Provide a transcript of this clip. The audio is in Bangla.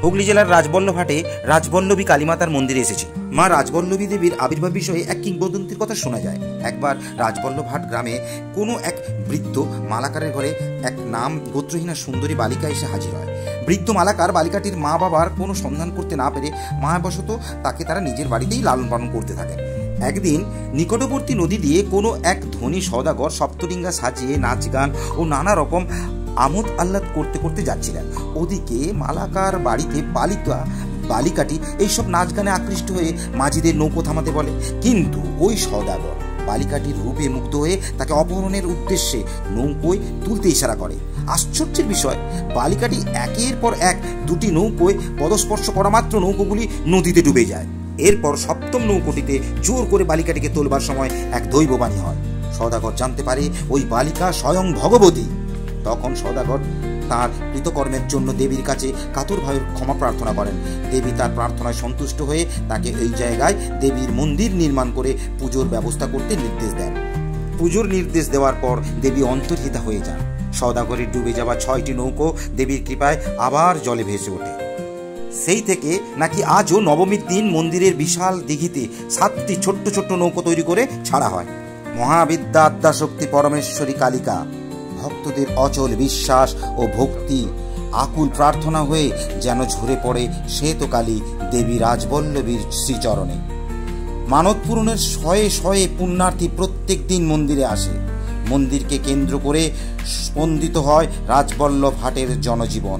হুগলি জেলার রাজবল্লভহাটে রাজবল্লভী কালীমাতার মন্দিরে এসেছি। মা রাজবল্লভী দেবীর আবির্ভাব বিষয়ে এক কিংবদন্তির কথা শোনা যায়। একবার রাজবল্লভহাট গ্রামে কোনো এক বৃদ্ধ মালাকারের ঘরে এক নাম গোত্রহীনা সুন্দরী বালিকা এসে হাজির হয়। বৃদ্ধ মালাকার বালিকাটির মা বাবার কোনো সন্ধান করতে না পেরে মায়াবশত তাকে তারা নিজের বাড়িতেই লালন পালন করতে থাকেন। একদিন নিকটবর্তী নদী দিয়ে কোনো এক ধনী সওদাগর সপ্তডিঙ্গা সাজিয়ে নাচ গান ও নানা রকম আমোদ আহ্লাদ করতে করতে যাচ্ছিলেন। ওদিকে মালাকার বাড়িতে পালিতা বালিকাটি এইসব নাচ গানে আকৃষ্ট হয়ে মাঝিদের নৌকো থামাতে বলে, কিন্তু ওই সওদাগর বালিকাটির রূপে মুগ্ধ হয়ে তাকে অপহরণের উদ্দেশ্যে নৌকোয় তুলতে ইশারা করে। আশ্চর্যের বিষয়, বালিকাটি একের পর এক দুটি নৌকোয় পদস্পর্শ করা মাত্র নৌকোগুলি নদীতে ডুবে যায়। এরপর সপ্তম নৌকোটিতে জোর করে বালিকাটিকে তোলবার সময় এক দৈববাণী হয়। সওদাগর জানতে পারে ওই বালিকা স্বয়ং ভগবতী। তখন সওদাগর তার কৃতকর্মের জন্য দেবীর কাছে কাতরভাবে ক্ষমা প্রার্থনা করেন। দেবী তার প্রার্থনায় সন্তুষ্ট হয়ে তাকে এই জায়গায় দেবীর মন্দির নির্মাণ করে পুজোর ব্যবস্থা করতে নির্দেশ দেন। পুজোর নির্দেশ দেওয়ার পর দেবী অন্তর্হিতা হয়ে যান। সওদাগরের ডুবে যাওয়া 6টি নৌকো দেবীর কৃপায় আবার জলে ভেসে ওঠে। সেই থেকে নাকি আজও নবমীর দিন মন্দিরের বিশাল দিঘিতে 7টি ছোট্ট ছোট্ট নৌকো তৈরি করে ছাড়া হয়। মহাবিদ্যা আদ্যাশক্তি পরমেশ্বরী কালিকা ভক্তদের অচল বিশ্বাস ও ভক্তি আকুল প্রার্থনা হয়ে যেন ঝরে পড়ে শ্বেতকালী দেবী রাজবল্লভীর শ্রীচরণে। মানত পূরণের শয়ে শয়ে পুণ্যার্থী প্রত্যেক দিন মন্দিরে আসে। মন্দিরকে কেন্দ্র করে স্পন্দিত হয় রাজবল্লভহাটের জনজীবন।